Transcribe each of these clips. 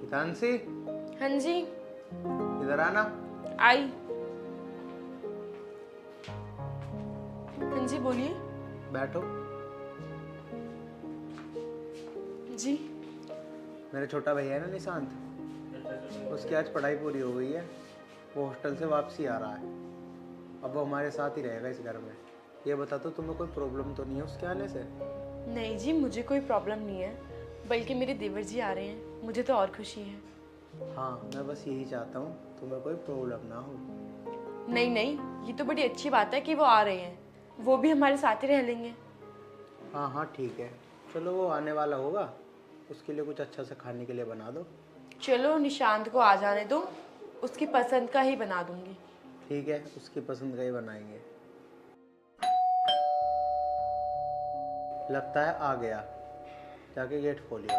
जानसी, हाँ जी। इधर आना। आई। हाँ जी बोलिए। बैठो। जी। मेरा छोटा भैया है ना निशांत, उसकी आज पढ़ाई पूरी हो गई है। वो हॉस्टल से वापसी आ रहा है। अब वो हमारे साथ ही रहेगा इस घर में। ये बता तो तुम्हें कोई प्रॉब्लम तो नहीं है उसके आने से? नहीं जी, मुझे कोई प्रॉब्लम नहीं है, बल्कि मेरे देवर जी आ रहे हैं, मुझे तो और खुशी है। हाँ, मैं बस यही चाहता हूँ तुम्हें कोई प्रॉब्लम ना हो। नहीं नहीं, ये तो बड़ी अच्छी बात है कि वो आ रहे हैं, वो भी हमारे साथ ही रह लेंगे। हाँ हाँ ठीक है, चलो वो आने वाला होगा, उसके लिए कुछ अच्छा सा खाने के लिए बना दो। चलो निशांत को आ जाने दो, उसकी पसंद का ही बना दूंगी। ठीक है, उसकी पसंद का ही बनाएंगे। लगता है आ गया, जाके गेट खोलिए।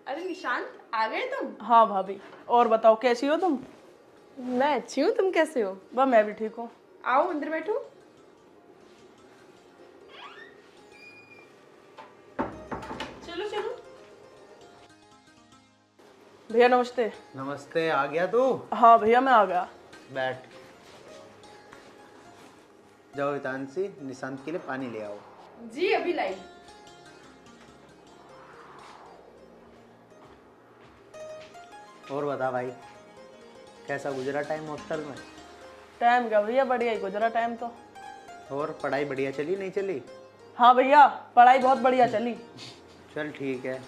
अरे निशांत, आ गए तुम? हाँ भाभी, और बताओ कैसी हो तुम? मैं अच्छी हूँ, तुम कैसे हो? बस मैं भी ठीक हूँ। आओ अंदर बैठो। चलो चलो। भैया नमस्ते। नमस्ते, आ गया तू? हाँ भैया मैं आ गया। बैठ। जाओ हितांशी, निशांत के लिए पानी ले आओ। जी अभी लाई। और बता भाई, कैसा गुजरा टाइम हॉस्टल में? टाइम क्या भैया, बढ़िया ही गुजरा टाइम तो। और पढ़ाई बढ़िया चली नहीं चली? हाँ भैया, पढ़ाई बहुत बढ़िया चली। चल ठीक है।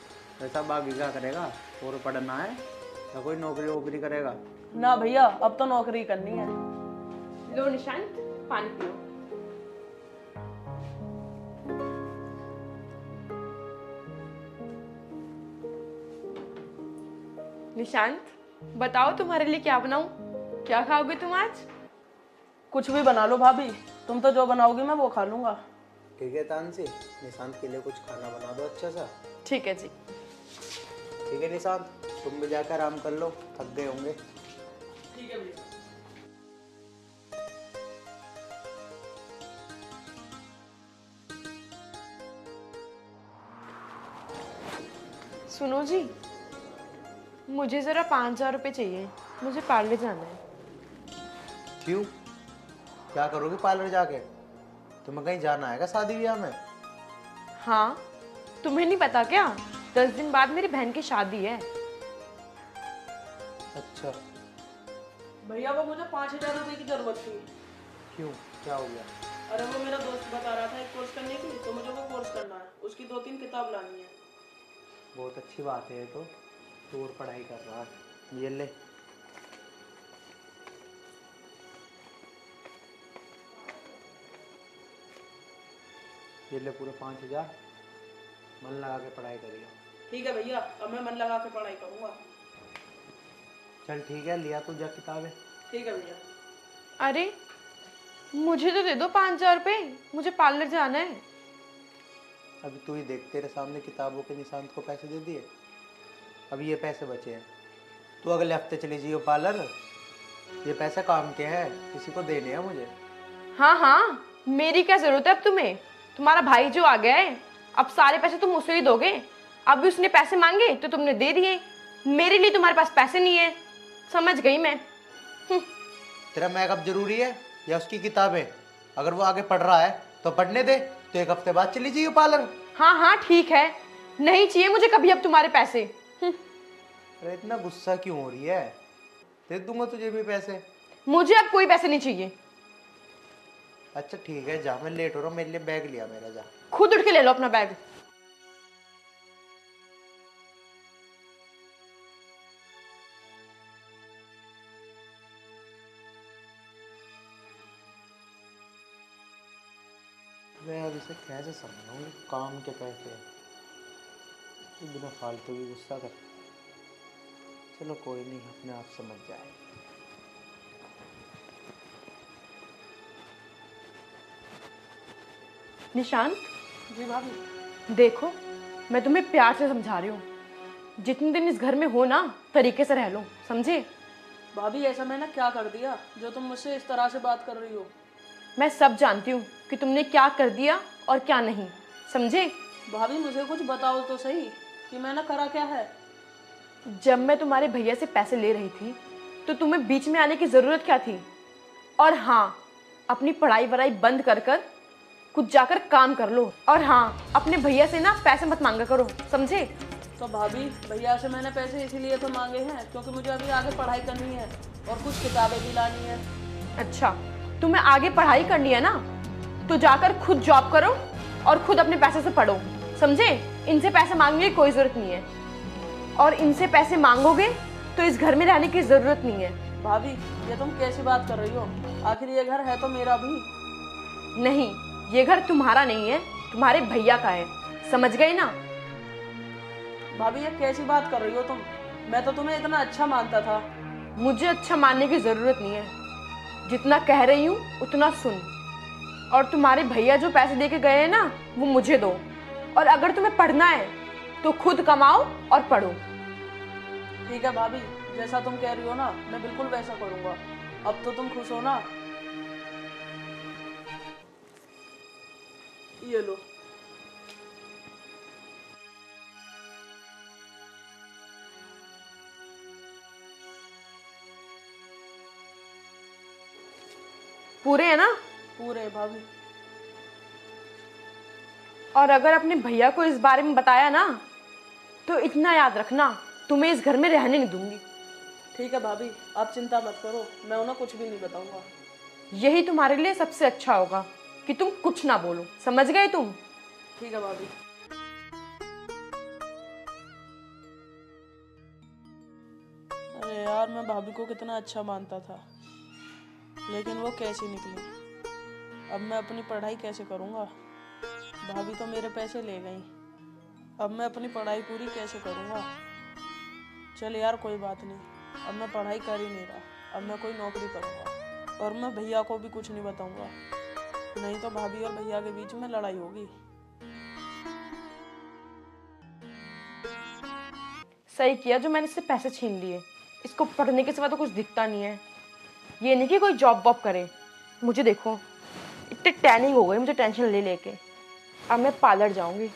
वैसा बाकी क्या करेगा? और पढ़ना है या कोई नौकरी वोकरी करेगा? ना भैया, अब तो नौकरी करनी है। लो निशांत, पानी पियो। निशांत, बताओ तुम्हारे लिए क्या बनाऊं? क्या खाओगे तुम आज? कुछ भी बना लो भाभी, तुम तो जो बनाओगी मैं वो खा लूंगा। ठीक है तानसी, निशांत के लिए कुछ खाना बना दो अच्छा सा। ठीक है जी। ठीक है निशांत, तुम भी जाकर आराम कर लो, थक गए होंगे। ठीक है भैया। सुनो जी, मुझे जरा 5,000 रुपये चाहिए, मुझे पार्लर जाना है। क्यों? क्या करोगे पार्लर जाके? तुम्हें कहीं जाना है क्या शादी ब्याह में? हाँ, तुम्हें नहीं पता क्या? 10 दिन बाद मेरी बहन की शादी है। अच्छा। भैया वो मुझे 5,000 रुपये की जरूरत थी। क्यों, क्या हो गया? अरे वो मेरा दोस्त बता रहा था एक कोर्स करने की, तो मुझे वो कोर्स करना है, उसकी 2-3 किताब लानी है। बहुत अच्छी बात है, तो और पढ़ाई कर रहा है। ये ले। ये ले पूरे 5,000, मन लगा के पढ़ाई करिएगा। ठीक है भैया, अब मैं मन लगा के पढ़ाई करूंगा। चल ठीक है, लिया तू जा किताबें। ठीक है भैया। अरे मुझे तो दे दो 5,000 रुपये, मुझे पार्लर जाना है। अभी तू ही देख, तेरे सामने किताबों के निशांत को पैसे दे दिए, अभी ये पैसे बचे हैं। तू अगले हफ्ते चली जाइयो पार्लर, ये पैसे काम के हैं, किसी को देने हैं मुझे। हाँ हाँ, मेरी क्या जरूरत है अब तुम्हें? तुम्हारा भाई जो आ गया है, अब सारे पैसे तुम उसे ही दोगे। अभी उसने पैसे मांगे तो तुमने दे दिए, मेरे लिए तुम्हारे पास पैसे नहीं है। समझ गई मैं। तेरा मेकअप जरूरी है या उसकी किताबें? अगर वो आगे पढ़ रहा है तो पढ़ने दे, तो एक हफ्ते बाद चली जाइयो पार्लर। हाँ हाँ ठीक है, नहीं चाहिए मुझे कभी अब तुम्हारे पैसे। अरे इतना गुस्सा क्यों हो रही है? दे दूंगा तुझे भी पैसे। मुझे अब कोई पैसे नहीं चाहिए। अच्छा ठीक है, जा, मैं लेट हो रहा हूँ, मेरे लिए बैग लिया मेरा, जा। खुद उठ के ले लो अपना बैग। मैं अब इसे कैसे समझाऊँ, काम के पैसे ये बिना फालतू की गुस्सा कर। चलो कोई नहीं, अपने आप समझ जाए। निशांत, जी भाभी। देखो मैं तुम्हें प्यार से समझा रही हूँ, जितने दिन इस घर में हो ना तरीके से रह लो, समझे? भाभी ऐसा मैंने क्या कर दिया जो तुम मुझसे इस तरह से बात कर रही हो? मैं सब जानती हूँ कि तुमने क्या कर दिया और क्या नहीं, समझे? भाभी मुझे कुछ बताओ तो सही कि मैंने करा क्या है। जब मैं तुम्हारे भैया से पैसे ले रही थी तो तुम्हें बीच में आने की ज़रूरत क्या थी? और हाँ, अपनी पढ़ाई वढ़ाई बंद कर कर कुछ जाकर काम कर लो। और हाँ, अपने भैया से ना पैसे मत मांगा करो, समझे? तो भाभी भैया से मैंने पैसे इसीलिए तो मांगे हैं क्योंकि मुझे अभी आगे पढ़ाई करनी है और कुछ किताबें भी लानी है। अच्छा, तुम्हें आगे पढ़ाई करनी है ना, तो जाकर खुद जॉब करो और खुद अपने पैसे से पढ़ो, समझे? इनसे पैसे मांगने की कोई ज़रूरत नहीं है, और इनसे पैसे मांगोगे तो इस घर में रहने की ज़रूरत नहीं है। भाभी ये तुम कैसी बात कर रही हो? आखिर ये घर है तो मेरा भी। नहीं, ये घर तुम्हारा नहीं है, तुम्हारे भैया का है, समझ गए ना? भाभी ये कैसी बात कर रही हो तुम? मैं तो तुम्हें इतना अच्छा मानता था। मुझे अच्छा मानने की ज़रूरत नहीं है, जितना कह रही हूँ उतना सुन। और तुम्हारे भैया जो पैसे दे के गए हैं ना, वो मुझे दो। और अगर तुम्हें पढ़ना है तो खुद कमाओ और पढ़ो। ठीक है भाभी, जैसा तुम कह रही हो ना मैं बिल्कुल वैसा करूँगा। अब तो तुम खुश हो ना? ये लो। पूरे है ना? पूरे भाभी। और अगर अपने भैया को इस बारे में बताया ना, तो इतना याद रखना, तुम्हें इस घर में रहने नहीं दूंगी। ठीक है भाभी, आप चिंता मत करो, मैं उन्हें कुछ भी नहीं बताऊंगा। यही तुम्हारे लिए सबसे अच्छा होगा कि तुम कुछ ना बोलो, समझ गए तुम? ठीक है भाभी। अरे यार, मैं भाभी को कितना अच्छा मानता था, लेकिन वो कैसी निकली। अब मैं अपनी पढ़ाई कैसे करूँगा? भाभी तो मेरे पैसे ले गई, अब मैं अपनी पढ़ाई पूरी कैसे करूँगा? चल यार कोई बात नहीं, अब मैं पढ़ाई कर ही नहीं रहा, अब मैं कोई नौकरी करूँगा और मैं भैया को भी कुछ नहीं बताऊँगा, नहीं तो भाभी और भैया के बीच में लड़ाई होगी। सही किया जो मैंने इससे पैसे छीन लिए, इसको पढ़ने के सिवा तो कुछ दिखता नहीं है। ये नहीं कि कोई जॉब वॉब करे। मुझे देखो, इतनी टैनिंग हो गई मुझे टेंशन ले लेके। अब मैं पार्लर जाऊंगी,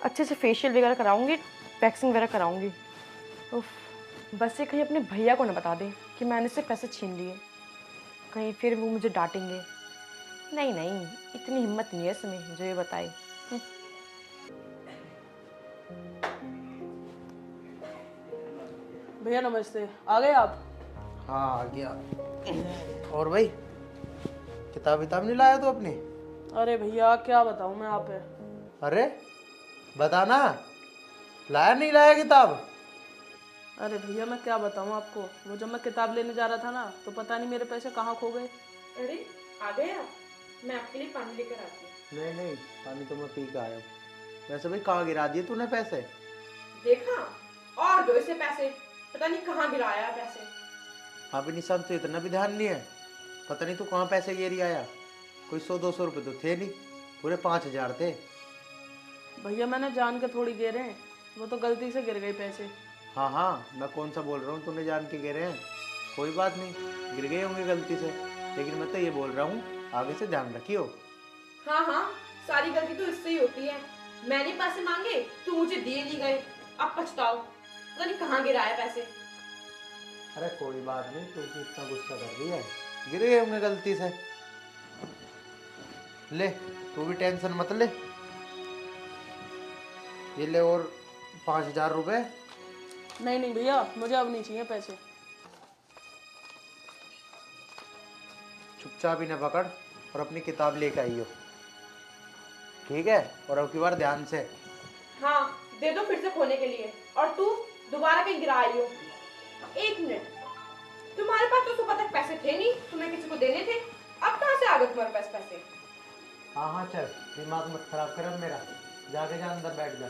अच्छे से फेशियल वगैरह कराऊंगी, वैक्सिंग वगैरह कराऊंगी। उफ, बस ये कहीं अपने भैया को ना बता दे कि मैंने इससे पैसे छीन लिए, कहीं फिर वो मुझे डांटेंगे। नहीं नहीं, इतनी हिम्मत नहीं है इसमें जो ये बताए। भैया नमस्ते, आ गए आप? हाँ आ गया। और भाई, किताब विताब नहीं लाया तू अपनी? अरे भैया क्या बताऊँ मैं आप है। अरे बताना, लाया नहीं लाया किताब? अरे भैया मैं क्या बताऊँ आपको, वो जब मैं किताब लेने जा रहा था ना तो पता नहीं मेरे पैसे कहाँ खो गए। अरे आ गए आप? मैं आपके लिए पानी लेकर आती हूँ। नहीं नहीं, पानी तो मैं पी के आया हूँ। वैसे भाई कहाँ गिरा दिए तूने पैसे? देखा, और दो इसे पैसे, पता नहीं कहाँ गिराया पैसे। हाँ भी निशान, तो इतना भी ध्यान नहीं है? पता नहीं तू कहाँ पैसे गिरी आया। कोई 100-200 रुपये तो थे नहीं, पूरे 5,000 थे। भैया मैंने जान के थोड़ी गिरे हैं, वो तो गलती से गिर गए पैसे। हाँ हाँ, मैं कौन सा बोल रहा हूँ तूने जान के गिरे हैं। कोई बात नहीं, गिर गए होंगे गलती से, लेकिन मैं तो ये बोल रहा हूँ आगे से ध्यान रखियो। हाँ हाँ, सारी गलती तो इससे ही होती है। मैंने पैसे मांगे तो मुझे दिए नहीं गए, अब पछताओ, पता नहीं कहाँ गिराया पैसे। अरे कोई बात नहीं, तू क्यों इतना गुस्सा कर रही है? गिर गए होंगे गलती से। ले, तू भी टेंशन मत ले। ये ले और 5,000 रुपये। नहीं नहीं भैया, मुझे अब नहीं चाहिए पैसे। चुपचाप इन्हें पकड़ और अपनी किताब लेके आइयो, ठीक है? और अब की बार ध्यान से। हाँ, दे दो फिर से खोने के लिए, और तू दोबारा कहीं गिरा आई हो। 1 मिनट, तुम्हारे पास तो सुबह तक पैसे थे नहीं, तुम्हें किसी को देने थे, अब कहाँ से आ गए तुम्हारे पास पैसे? हाँ हाँ चल, दिमाग मत खराब कर अब मेरा, जाके जा अंदर बैठ जा।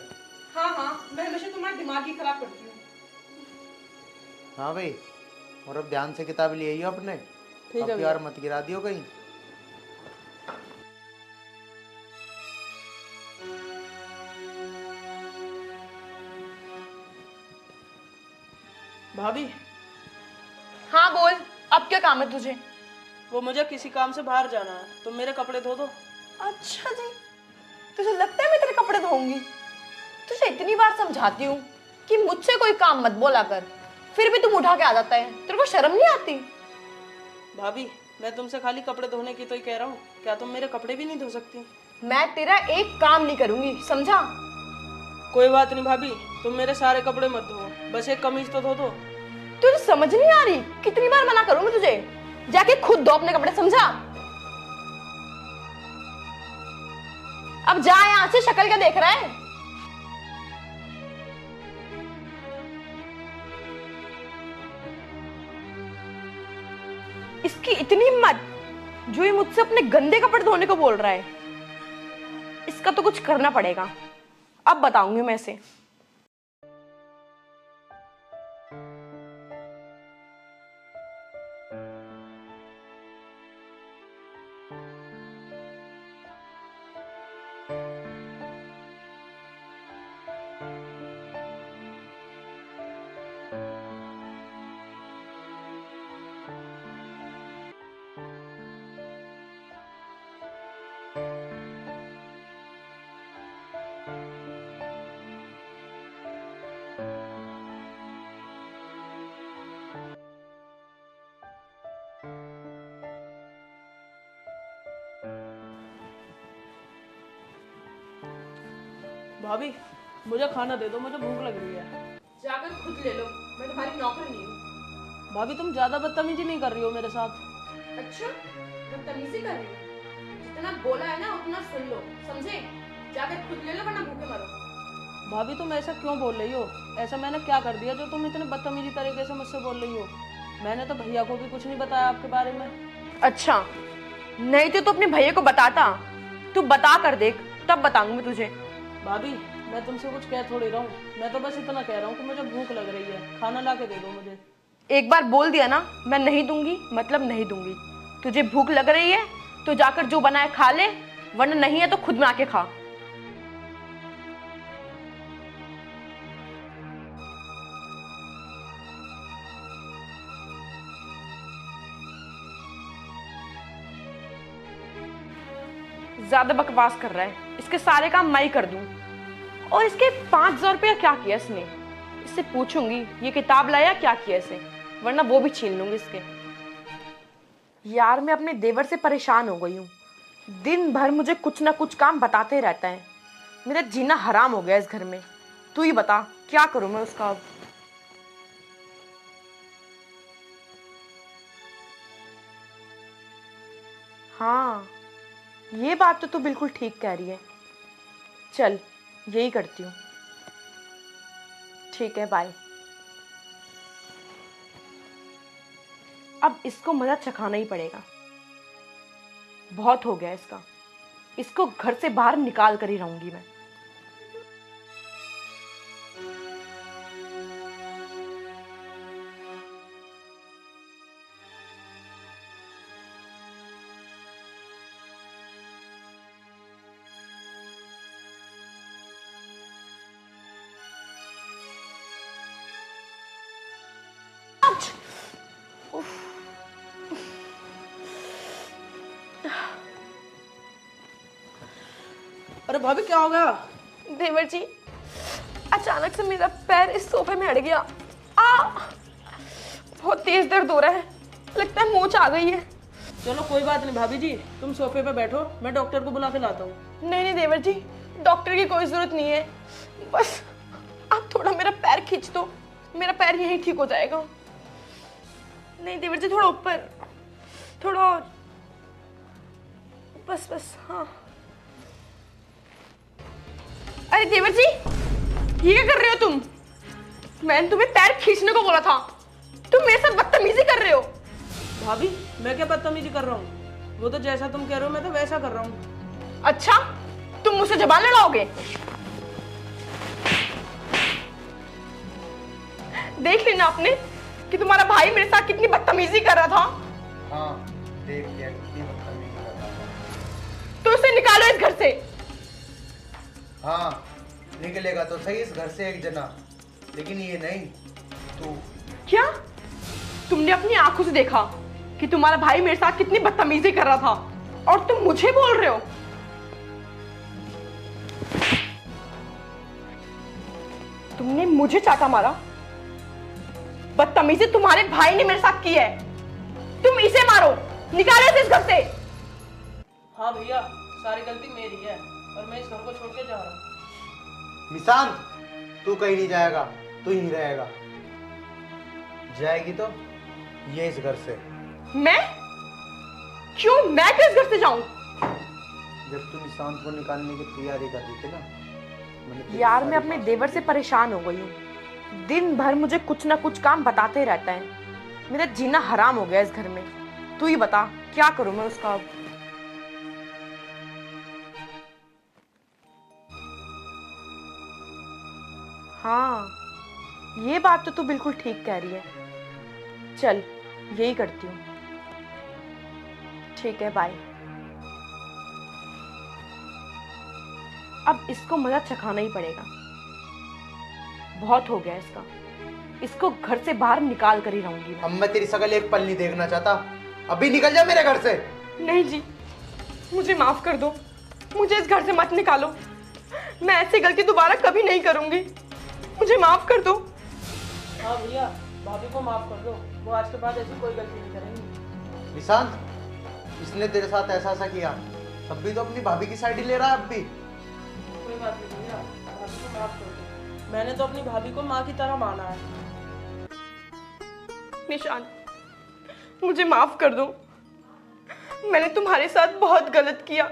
हाँ हाँ, मैं हमेशा तुम्हारा दिमाग ही खराब करती हूँ। हाँ भाई, और अब ध्यान से किताब ले आइयो अपने, ठीक है अब यार मत गिरा दियो कहीं। भाभी। हाँ बोल, अब क्या काम है तुझे? वो मुझे किसी काम से बाहर जाना है, तुम मेरे कपड़े धो दो। अच्छा जी, तुझे लगता है मैं तेरे कपड़े धोऊंगी? तुझे इतनी बार समझाती हूँ कि मुझसे कोई काम मत बोला कर, फिर भी तुम उठा के आ जाता है। तेरे को शर्म नहीं आती? भाभी, मैं तुमसे खाली कपड़े धोने की तो ही कह रहा हूँ, क्या तुम मेरे कपड़े भी नहीं धो सकती? मैं तेरा एक काम नहीं करूंगी, समझा? कोई बात नहीं भाभी, तुम मेरे सारे कपड़े मत धो, बस एक कमीज तो धो दो। तुझे समझ नहीं आ रही? कितनी बार मना करूं मैं तुझे? जाके खुद धो अपने कपड़े, समझा? अब जा यहां से, शक्ल क्या देख रहा है? इसकी इतनी हिम्मत जो ये मुझसे अपने गंदे कपड़े धोने को बोल रहा है। इसका तो कुछ करना पड़ेगा, अब बताऊंगी मैं इसे। भाभी, मुझे खाना दे दो, मुझे भूख लग रही है। जाकर खुद ले लो, मैं तुम्हारी नौकर नहीं हूँ। भाभी, तुम ज्यादा बदतमीजी नहीं कर रही हो मेरे साथ। अच्छा, बदतमीजी कर रही हो? जितना बोला है ना उतना सुन लो, समझे? जाकर खुद ले लो वरना भूखे मरो। भाभी, तुम ऐसा क्यों बोल रही हो? ऐसा मैंने क्या कर दिया जो तुम इतने बदतमीजी तरीके से मुझसे बोल रही हो? मैंने तो भैया को भी कुछ नहीं बताया आपके बारे में। अच्छा, नहीं तो तू अपने भैया को बताता। तू बता कर देख, तब बताऊंगी मैं तुझे। भाभी, मैं तुमसे कुछ कह थोड़ी रहा हूँ, मैं तो बस इतना कह रहा हूँ कि मुझे भूख लग रही है, खाना ला के दे दो मुझे। एक बार बोल दिया ना, मैं नहीं दूंगी मतलब नहीं दूंगी। तुझे भूख लग रही है तो जाकर जो बना है खा ले, वरना नहीं है तो खुद बना के खा। ज्यादा बकवास कर रहा है, इसके सारे काम मैं ही कर दूं। और इसके 5,000 रुपया क्या किया इसने? इससे पूछूंगी ये किताब लाया क्या किया इसे, वरना वो भी छीन लूंगी इसके। यार, मैं अपने देवर से परेशान हो गई हूँ। दिन भर मुझे कुछ ना कुछ काम बताते ही रहता है। मेरा जीना हराम हो गया इस घर में। तू ही बता क्या करूं मैं उसका अब। हाँ, ये बात तो तू बिल्कुल ठीक कह रही है। चल, यही करती हूँ। ठीक है, बाय। अब इसको मजा चखाना ही पड़ेगा। बहुत हो गया इसका। इसको घर से बाहर निकाल कर ही रहूंगी मैं। अरे भाभी, क्या हो गया? देवर जी, अचानक से मेरा पैर इस सोफे में अड़ गया। आ, बहुत तेज दर्द हो रहा है, लगता है मोच आ गई है। चलो कोई बात नहीं भाभी जी, तुम सोफे पे बैठो, मैं डॉक्टर को बुला के लाता हूँ। नहीं नहीं देवर जी, डॉक्टर की कोई जरूरत नहीं है। बस आप थोड़ा मेरा पैर खींच दो, मेरा पैर यहीं ठीक हो जाएगा। नहीं देवर जी, थोड़ा ऊपर, थोड़ा और, बस बस। हाँ, अरे देवर जी, ये क्या कर रहे हो तुम? मैंने तुम्हें पैर खींचने को बोला था, तुम मेरे साथ बदतमीजी कर रहे हो। भाभी, मैं क्या बदतमीजी कर रहा हूँ? वो तो जैसा तुम कह रहे हो मैं तो वैसा कर रहा हूँ। अच्छा, तुम मुझसे जबान लड़ाओगे? देख लेना आपने कि तुम्हारा भाई मेरे साथ कितनी बदतमीजी कर रहा था। हाँ, देख लिया कितनी बदतमीजी कर रहा था। तो उसे निकालो इस घर से। हाँ, निकलेगा तो सही इस घर से एक जना, लेकिन ये नहीं। तू क्या तुमने अपनी आंखों से देखा कि तुम्हारा भाई मेरे साथ कितनी बदतमीजी कर रहा था और तुम मुझे बोल रहे हो। तुमने मुझे चाटा मारा। बदतमीजी तुम्हारे भाई ने मेरे साथ की है। तुम इसे मारो, निकालो इसे इस घर से। हाँ भैया, सारी गलती मेरी है और मैं इस घर को छोड़ के जा रहा हूँ। निशांत, तू कहीं नहीं जाएगा, तू यहीं रहेगा। जाएगी तो ये इस घर से। मैं क्यों? मैं किस घर से जाऊं? जब तू निशांत को निकालने की तैयारी कर रही थी ना, मैंने तेरी यार सारी मैं अपने बात देवर से परेशान हो गई हूँ। दिन भर मुझे कुछ ना कुछ काम बताते रहता है। मेरा जीना हराम हो गया इस घर में। तू ही बता क्या करूं मैं उसका अब। हाँ, ये बात तो तू बिल्कुल ठीक कह रही है। चल यही करती हूँ। ठीक है, बाय। अब इसको मजा चखाना ही पड़ेगा। बहुत हो गया इसका। इसको घर से बाहर निकाल कर ही रहूंगी मैं। अब मैं तेरी शकल एक पल नहीं देखना चाहता। अभी निकल जा मेरे घर से। नहीं जी, मुझे माफ कर दो। मुझे इस घर से मत निकालो। मैं ऐसी गलती दोबारा कभी नहीं करूंगी। मुझे माफ कर दो। हाँ भैया, भाभी को माफ कर दो। वो आज के बाद ऐसी कोई गलती नहीं करेंगी। निशांत, इसने तेरे साथ ऐसा किया, तब भी तो अपनी भाभी की साइड ही ले रहा है अब भी। कोई बात नहीं भैया, भाभी को माफ कर दो। मैंने तो अपनी भाभी को माँ की तरह माना है। निशान, मुझे माफ कर दो। मैंने तुम्हारे साथ बहुत गलत किया।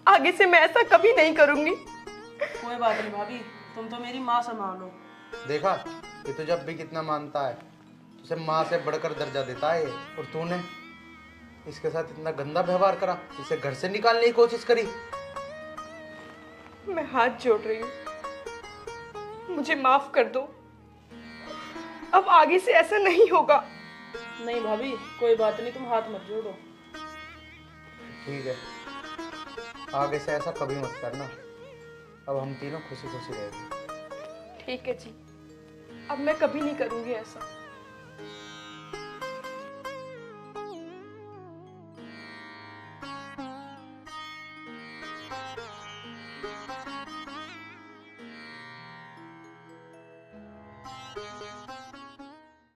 आगे से मैं ऐसा कभी नहीं करूंगी। कोई बात नहीं भाभी, तुम तो मेरी माँ समान हो। देखा, ये तो जब भी कितना मानता है, उसे माँ से बढ़कर दर्जा देता है ये। और तूने इसके साथ इतना गंदा व्यवहार करा, इसे घर से निकालने की कोशिश करी। मैं हाथ जोड़ रही हूँ, मुझे माफ कर दो। अब आगे से ऐसा नहीं होगा। नहीं भाभी, कोई बात नहीं, तुम हाथ मत जोड़ो। ठीक है, आगे से ऐसा कभी मत करना। अब हम तीनों खुशी खुशी रहेंगे। ठीक है जी, अब मैं कभी नहीं करूंगी ऐसा।